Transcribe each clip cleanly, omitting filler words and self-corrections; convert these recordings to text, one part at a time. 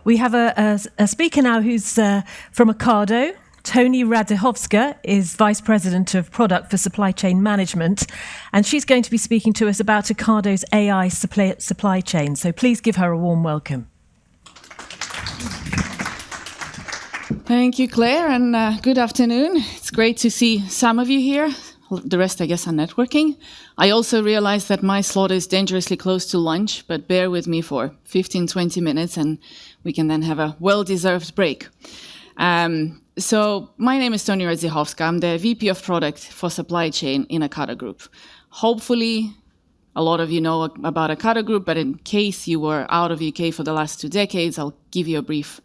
We have a speaker now who's from Ocado. Toni Radzikhovska is Vice President of Product for Supply Chain Management, and she's going to be speaking to us about Ocado's AI supply chain. So please give her a warm welcome. Thank you, Claire, and good afternoon. It's great to see some of you here. The rest, I guess, are networking. I also realize that my slot is dangerously close to lunch, but bear with me for 15-20 minutes and we can then have a well-deserved break. So my name is Toni Radzikhovska. I'm the VP of Product for Supply Chain in Ocado Group. Hopefully, a lot of you know about Ocado Group, but in case you were out of UK for the last 2 decades, I'll give you a brief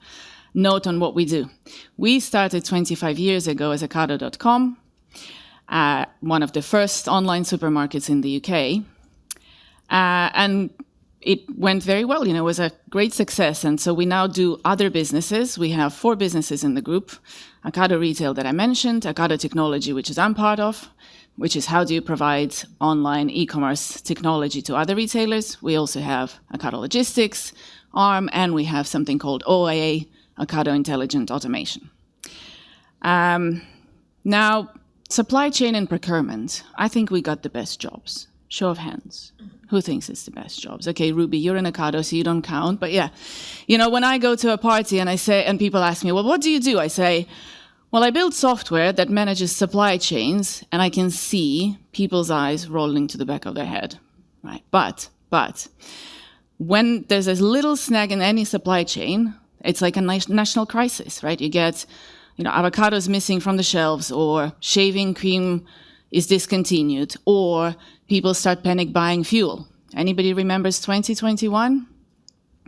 note on what we do. We started 25 years ago as Ocado.com, one of the first online supermarkets in the UK. And it went very well, it was a great success. And so we now do other businesses. We have 4 businesses in the group. Ocado Retail that I mentioned, Ocado Technology, which is I'm part of, which is how do you provide online e-commerce technology to other retailers. We also have Ocado Logistics, ARM, and we have something called OIA, Ocado Intelligent Automation. Now, supply chain and procurement, I think we got the best jobs. Show of hands. Who thinks it's the best jobs? Okay, Ruby, you're in Ocado, so you don't count. But yeah, when I go to a party and people ask me, well, what do you do? I say, well, I build software that manages supply chains, and I can see people's eyes rolling to the back of their head, right? But when there's a little snag in any supply chain, it's like a national crisis, right? You get, avocados missing from the shelves, or shaving cream is discontinued, or people start panic buying fuel. Anybody remembers 2021?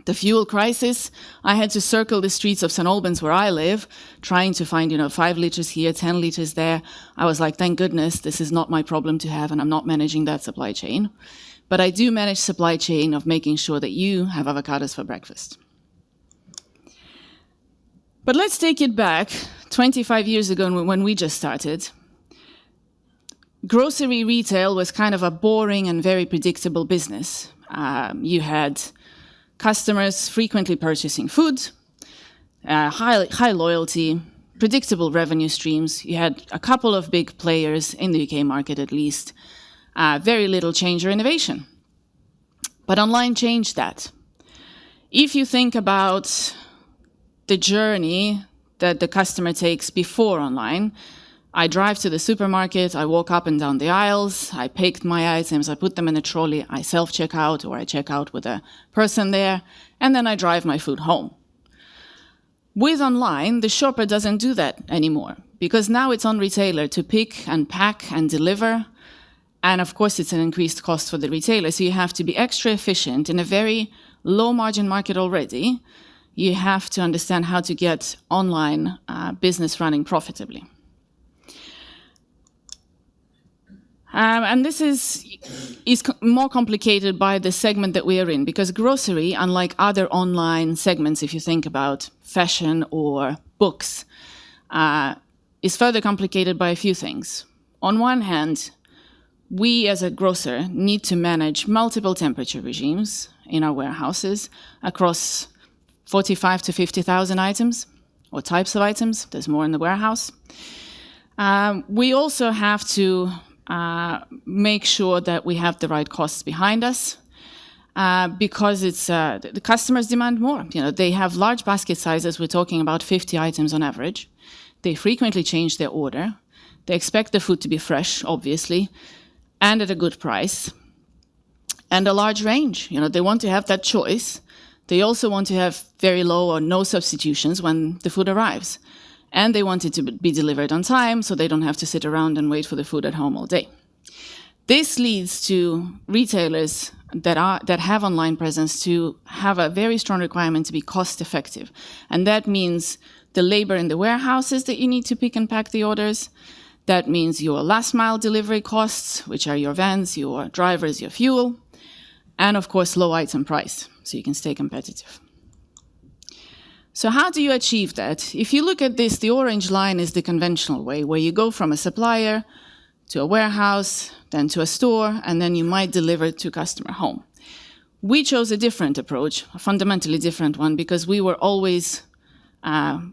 The fuel crisis. I had to circle the streets of St. Albans where I live, trying to find, 5 liters here, 10 liters there. I was like, thank goodness, this is not my problem to have, and I'm not managing that supply chain. But I do manage supply chain of making sure that you have avocados for breakfast. But let's take it back 25 years ago when we just started. Grocery retail was kind of a boring and very predictable business. You had customers frequently purchasing food, high loyalty, predictable revenue streams. You had a couple of big players in the UK market at least, very little change or innovation. But online changed that. If you think about the journey that the customer takes before online, I drive to the supermarket, I walk up and down the aisles, I pick my items, I put them in a trolley, I self-check out, or I check out with a person there, and then I drive my food home. With online, the shopper doesn't do that anymore, because now it's on retailer to pick and pack and deliver, and of course it's an increased cost for the retailer, so you have to be extra efficient in a very low-margin market already. You have to understand how to get online business running profitably. And this is more complicated by the segment that we are in, because grocery, unlike other online segments, if you think about fashion or books, is further complicated by a few things. On one hand, we as a grocer need to manage multiple temperature regimes in our warehouses across 45 to 50,000 items, or types of items. There's more in the warehouse. We also have to make sure that we have the right costs behind us, because it's the customers demand more. They have large basket sizes. We're talking about 50 items on average. They frequently change their order. They expect the food to be fresh, obviously, and at a good price, and a large range. They want to have that choice. They also want to have very low or no substitutions when the food arrives. And they want it to be delivered on time, so they don't have to sit around and wait for the food at home all day. This leads to retailers that have online presence to have a very strong requirement to be cost effective. And that means the labor in the warehouses that you need to pick and pack the orders. That means your last mile delivery costs, which are your vans, your drivers, your fuel. And of course, low item price, so you can stay competitive. So how do you achieve that? If you look at this, the orange line is the conventional way, where you go from a supplier to a warehouse, then to a store, and then you might deliver it to customer home. We chose a different approach, a fundamentally different one, because we were always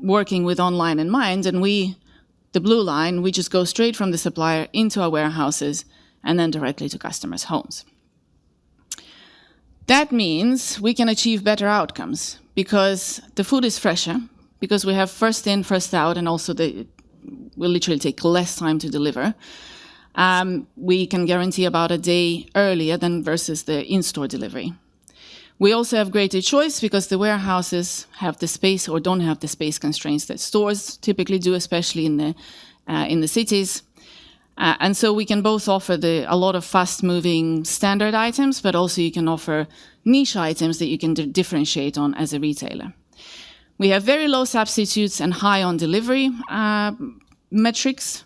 working with online in mind, and the blue line, we just go straight from the supplier into our warehouses and then directly to customers' homes. That means we can achieve better outcomes because the food is fresher, because we have first in, first out, and also will literally take less time to deliver. We can guarantee about a day earlier than versus the in-store delivery. We also have greater choice because the warehouses have the space or don't have the space constraints that stores typically do, especially in the cities. And so we can both offer a lot of fast-moving standard items, but also you can offer niche items that you can differentiate on as a retailer. We have very low substitutes and high on-delivery metrics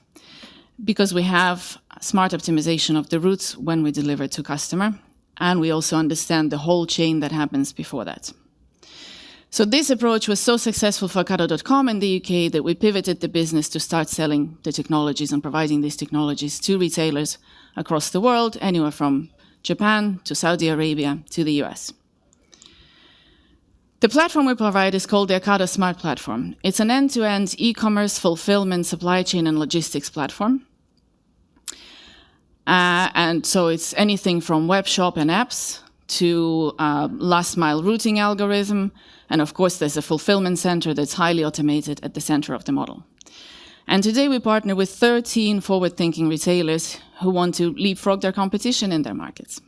because we have smart optimization of the routes when we deliver to customer, and we also understand the whole chain that happens before that. So this approach was so successful for Ocado.com in the UK that we pivoted the business to start selling the technologies and providing these technologies to retailers across the world, anywhere from Japan to Saudi Arabia to the US. The platform we provide is called the Ocado Smart Platform. It's an end-to-end e-commerce, fulfillment, supply chain, and logistics platform. And so it's anything from web shop and apps to last-mile routing algorithm. And of course, there's a fulfillment center that's highly automated at the center of the model. And today we partner with 13 forward-thinking retailers who want to leapfrog their competition in their markets.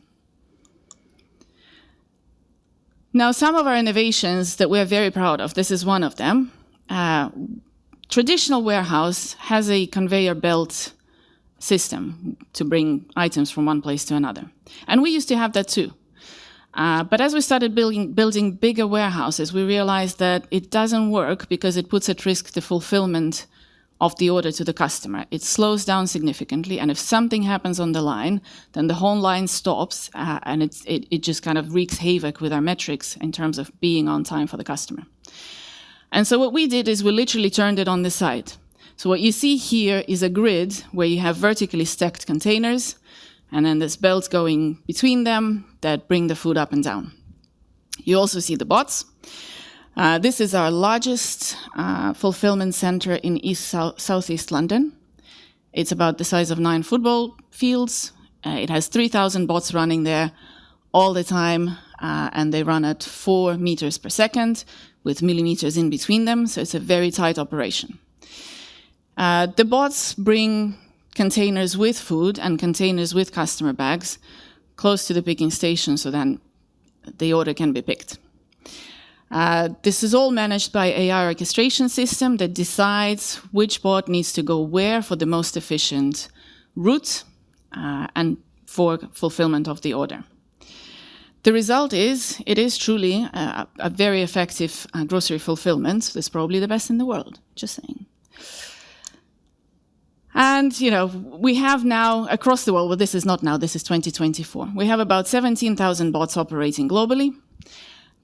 Now, some of our innovations that we're very proud of, this is one of them. Traditional warehouse has a conveyor belt system to bring items from one place to another. And we used to have that too. But as we started building bigger warehouses, we realized that it doesn't work because it puts at risk the fulfillment of the order to the customer. It slows down significantly, and if something happens on the line, then the whole line stops, and it just kind of wreaks havoc with our metrics in terms of being on time for the customer. And so what we did is we literally turned it on the side. So what you see here is a grid where you have vertically stacked containers, and then there's belts going between them that bring the food up and down. You also see the bots. This is our largest fulfillment center in southeast London. It's about the size of 9 football fields. It has 3,000 bots running there all the time, and they run at 4 meters per second with millimeters in between them, so it's a very tight operation. The bots bring containers with food and containers with customer bags close to the picking station so then the order can be picked. This is all managed by AI orchestration system that decides which bot needs to go where for the most efficient route and for fulfillment of the order. The result is, it is truly a very effective grocery fulfillment. That's probably the best in the world, just saying. And, we have now across the world, well, this is not now, this is 2024. We have about 17,000 bots operating globally.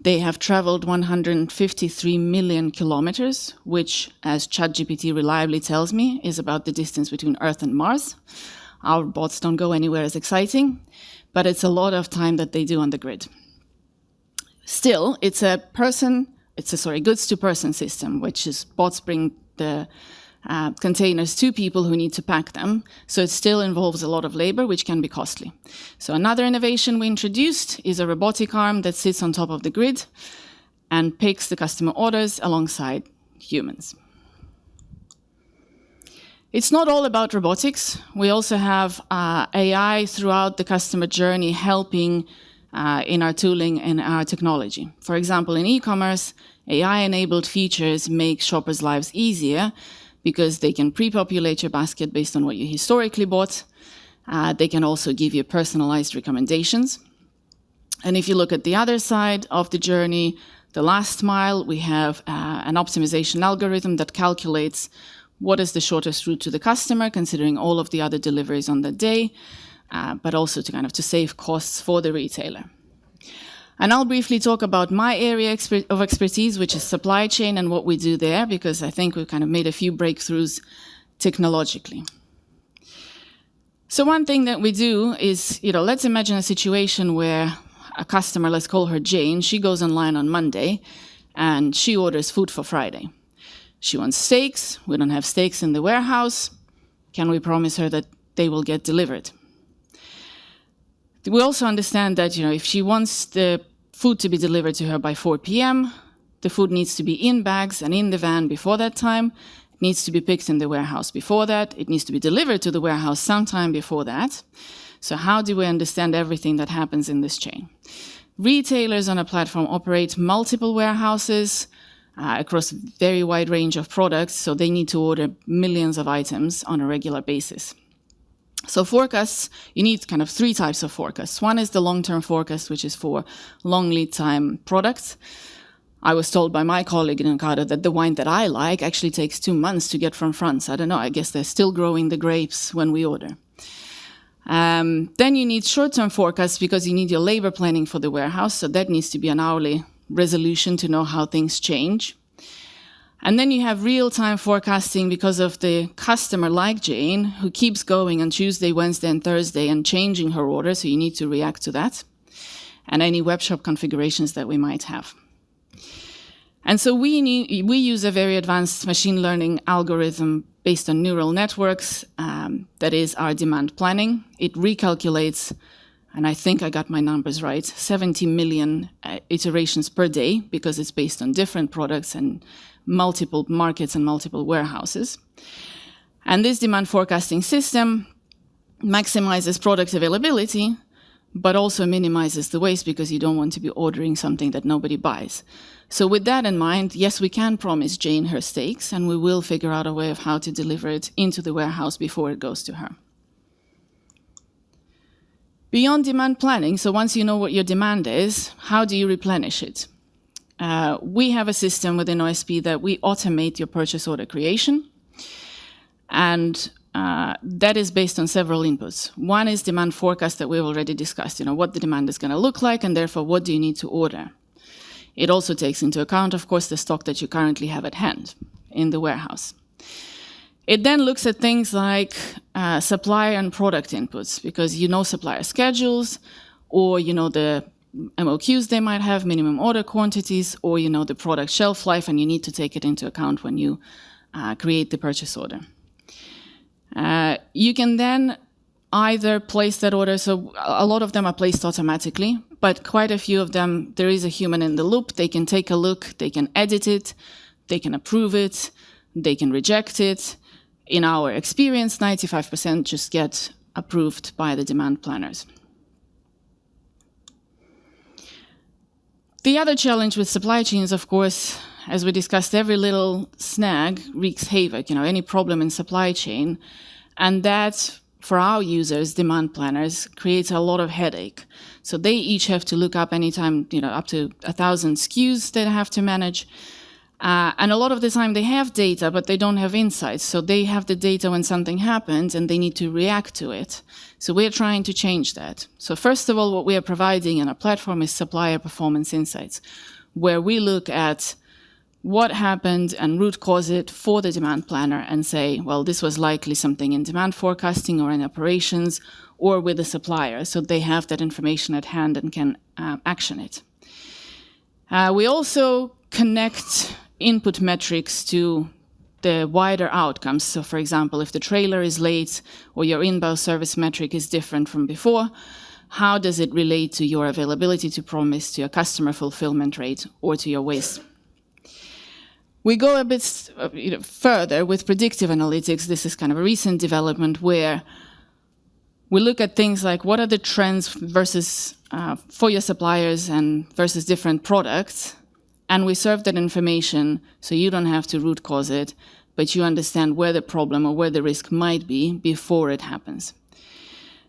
They have traveled 153 million kilometers, which, as ChatGPT reliably tells me, is about the distance between Earth and Mars. Our bots don't go anywhere as exciting, but it's a lot of time that they do on the grid. Still, it's a goods-to-person system, which is bots bring the containers to people who need to pack them. So it still involves a lot of labor, which can be costly. So another innovation we introduced is a robotic arm that sits on top of the grid and picks the customer orders alongside humans. It's not all about robotics. We also have AI throughout the customer journey helping in our tooling and our technology. For example, in e-commerce, AI-enabled features make shoppers' lives easier because they can pre-populate your basket based on what you historically bought. They can also give you personalized recommendations. And if you look at the other side of the journey, the last mile, we have an optimization algorithm that calculates what is the shortest route to the customer, considering all of the other deliveries on the day, but also to save costs for the retailer. And I'll briefly talk about my area of expertise, which is supply chain and what we do there, because I think we've made a few breakthroughs technologically. So one thing that we do is, let's imagine a situation where a customer, let's call her Jane, she goes online on Monday and she orders food for Friday. She wants steaks. We don't have steaks in the warehouse. Can we promise her that they will get delivered? We also understand that, if she wants the food to be delivered to her by 4 p.m., the food needs to be in bags and in the van before that time. It needs to be picked in the warehouse before that. It needs to be delivered to the warehouse sometime before that. So how do we understand everything that happens in this chain? Retailers on a platform operate multiple warehouses across a very wide range of products, so they need to order millions of items on a regular basis. So forecasts, you need kind of 3 types of forecasts. One is the long-term forecast, which is for long lead time products. I was told by my colleague in Ocado that the wine that I like actually takes 2 months to get from France. I don't know, I guess they're still growing the grapes when we order. Then you need short-term forecasts because you need your labor planning for the warehouse, so that needs to be an hourly resolution to know how things change. And then you have real-time forecasting because of the customer like Jane, who keeps going on Tuesday, Wednesday, and Thursday and changing her order, so you need to react to that, and any webshop configurations that we might have. And so we use a very advanced machine learning algorithm based on neural networks, that is our demand planning. It recalculates, and I think I got my numbers right, 70 million iterations per day, because it's based on different products and multiple markets and multiple warehouses. And this demand forecasting system maximizes product availability, but also minimizes the waste because you don't want to be ordering something that nobody buys. So with that in mind, yes, we can promise Jane her steaks, and we will figure out a way of how to deliver it into the warehouse before it goes to her. Beyond demand planning, so once you know what your demand is, how do you replenish it? We have a system within OSP that we automate your purchase order creation, and that is based on several inputs. One is demand forecast that we've already discussed, what the demand is going to look like, and therefore what do you need to order. It also takes into account, of course, the stock that you currently have at hand in the warehouse. It then looks at things like supplier and product inputs, because supplier schedules, or the MOQs they might have, minimum order quantities, or the product shelf life, and you need to take it into account when you create the purchase order. You can then either place that order, so a lot of them are placed automatically, but quite a few of them, there is a human in the loop. They can take a look, they can edit it, they can approve it, they can reject it. In our experience, 95% just get approved by the demand planners. The other challenge with supply chains, of course, as we discussed, every little snag wreaks havoc, any problem in supply chain. And that, for our users, demand planners, creates a lot of headache. So they each have to look up anytime, up to 1,000 SKUs they have to manage. And a lot of the time they have data, but they don't have insights. So they have the data when something happens and they need to react to it. So we're trying to change that. So first of all, what we are providing in our platform is supplier performance insights, where we look at what happened and root cause it for the demand planner and say, well, this was likely something in demand forecasting or in operations or with the supplier. So they have that information at hand and can action it. We also connect input metrics to the wider outcomes. So for example, if the trailer is late or your inbound service metric is different from before, how does it relate to your availability to promise, to your customer fulfillment rate, or to your waste? We go a bit further with predictive analytics. This is kind of a recent development where we look at things like what are the trends versus for your suppliers and versus different products, and we serve that information so you don't have to root cause it, but you understand where the problem or where the risk might be before it happens.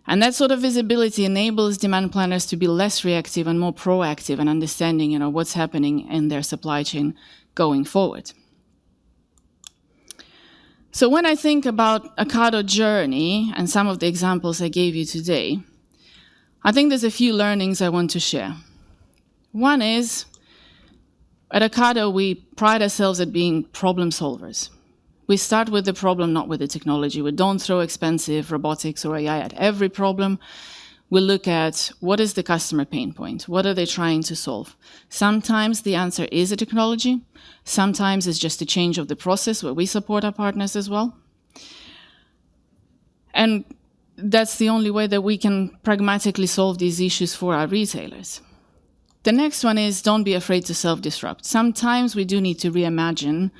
And that sort of visibility enables demand planners to be less reactive and more proactive in understanding, what's happening in their supply chain going forward. So when I think about Ocado journey and some of the examples I gave you today, I think there's a few learnings I want to share. One is, at Ocado, we pride ourselves at being problem solvers. We start with the problem, not with the technology. We don't throw expensive robotics or AI at every problem. we look at what is the customer pain point? What are they trying to solve? Sometimes the answer is a technology. Sometimes it's just a change of the process where we support our partners as well. And that's the only way that we can pragmatically solve these issues for our retailers. The next one is don't be afraid to self-disrupt. Sometimes we do need to reimagine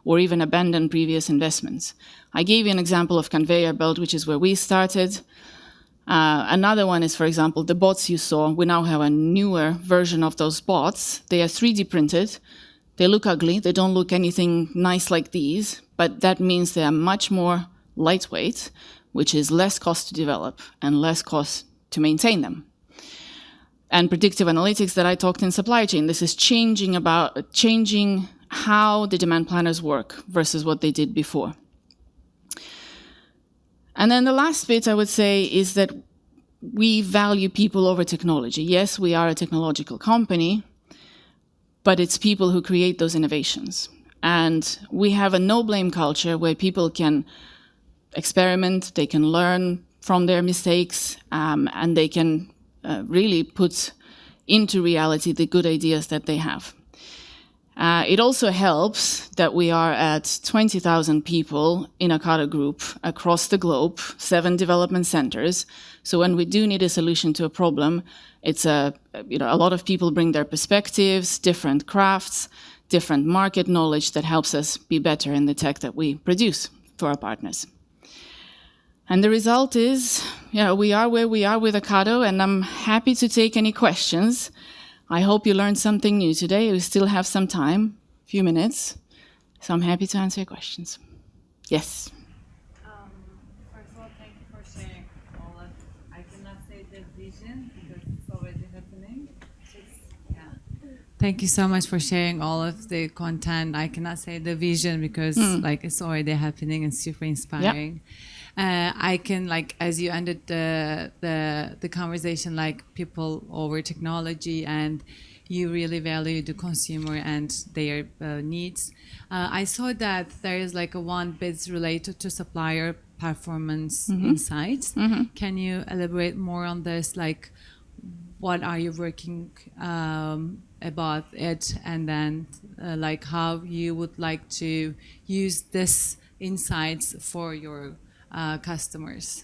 or even abandon previous investments. I gave you an example of conveyor belt, which is where we started. Another one is, for example, the bots you saw. We now have a newer version of those bots. They are 3D printed. They look ugly. They don't look anything nice like these, but that means they are much more lightweight, which is less cost to develop and less cost to maintain them. And predictive analytics that I talked in supply chain, this is changing how the demand planners work versus what they did before. And then the last bit I would say is that we value people over technology. Yes, we are a technological company, but it's people who create those innovations. And we have a no-blame culture where people can experiment, they can learn from their mistakes, and they can really put into reality the good ideas that they have. It also helps that we are at 20,000 people in Ocado Group across the globe, 7 development centers. So when we do need a solution to a problem, it's a lot of people bring their perspectives, different crafts, different market knowledge that helps us be better in the tech that we produce for our partners. And the result is, we are where we are with Ocado, and I'm happy to take any questions. I hope you learned something new today. We still have some time, a few minutes, so I'm happy to answer your questions. Yes? First of all, thank you for sharing all of, I cannot say the vision because it's already happening. Thank you so much for sharing all of the content. I cannot say the vision because it's already happening and super inspiring. Yep. I can, as you ended the conversation, people over technology, and you really value the consumer and their needs. I saw that there is a one bit related to supplier performance insights. Can you elaborate more on this? What are you working about it, and then how you would like to use this insights for your customers?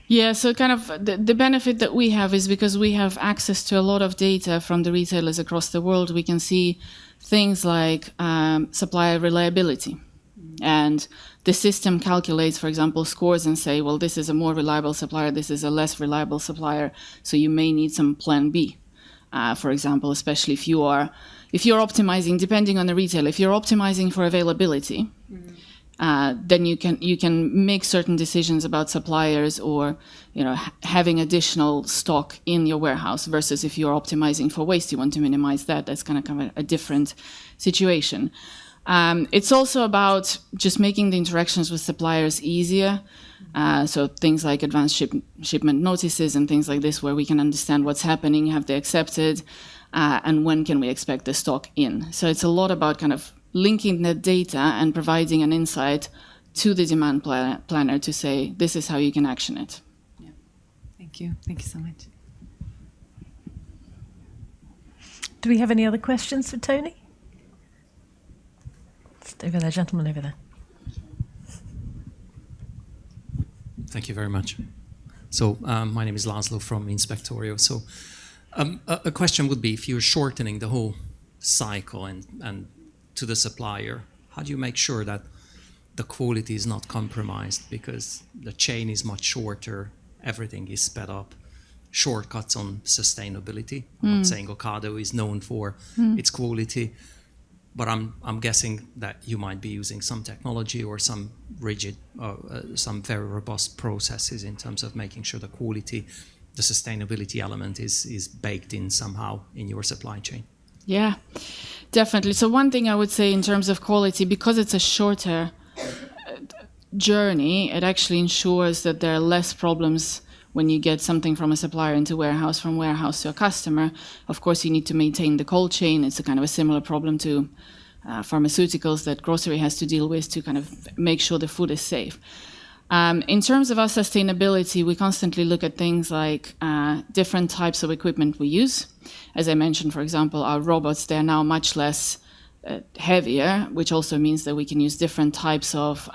Yeah, so kind of the benefit that we have is because we have access to a lot of data from the retailers across the world. We can see things like supplier reliability. And the system calculates, for example, scores and say, well, this is a more reliable supplier, this is a less reliable supplier, so you may need some plan B. For example, especially if you're optimizing, depending on the retailer, if you're optimizing for availability, then you can make certain decisions about suppliers or having additional stock in your warehouse versus if you're optimizing for waste, you want to minimize that. That's kind of a different situation. It's also about just making the interactions with suppliers easier. So things like advanced shipment notices and things like this, where we can understand what's happening, have they accepted, and when can we expect the stock in. So it's a lot about kind of linking the data and providing an insight to the demand planner to say, this is how you can action it. Yeah. Thank you. Thank you so much. Do we have any other questions for Toni? Just over there, gentleman over there. Thank you very much. So my name is Laszlo from Inspectorio. So a question would be, if you're shortening the whole cycle and to the supplier, how do you make sure that the quality is not compromised because the chain is much shorter, everything is sped up, shortcuts on sustainability? I'm not saying Ocado is known for its quality, but I'm guessing that you might be using some technology or some rigid, some very robust processes in terms of making sure the quality, the sustainability element is baked in somehow in your supply chain. Yeah, definitely. So one thing I would say in terms of quality, because it's a shorter journey, it actually ensures that there are less problems when you get something from a supplier into warehouse, from warehouse to a customer. Of course, you need to maintain the cold chain. It's a kind of a similar problem to pharmaceuticals that grocery has to deal with to kind of make sure the food is safe. In terms of our sustainability, we constantly look at things like different types of equipment we use. As I mentioned, for example, our robots, they're now much less heavier, which also means that we can use different types of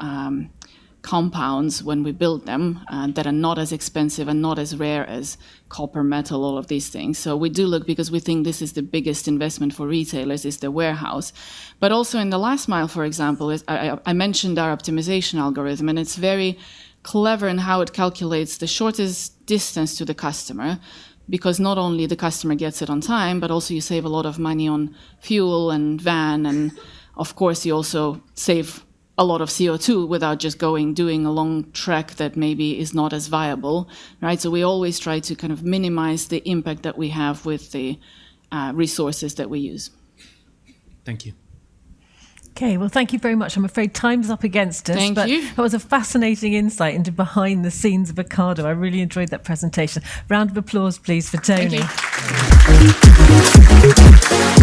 compounds when we build them that are not as expensive and not as rare as copper, metal, all of these things. So we do look, because we think this is the biggest investment for retailers, is the warehouse. But also in the last mile, for example, I mentioned our optimization algorithm, and it's very clever in how it calculates the shortest distance to the customer, because not only the customer gets it on time, but also you save a lot of money on fuel and van, and of course you also save a lot of CO2 without just doing a long trek that maybe is not as viable, right? So we always try to kind of minimize the impact that we have with the resources that we use. Thank you. Okay, well, thank you very much. I'm afraid time's up against us. Thank you. That was a fascinating insight into behind the scenes of Ocado. I really enjoyed that presentation. Round of applause, please, for Toni. Thank you.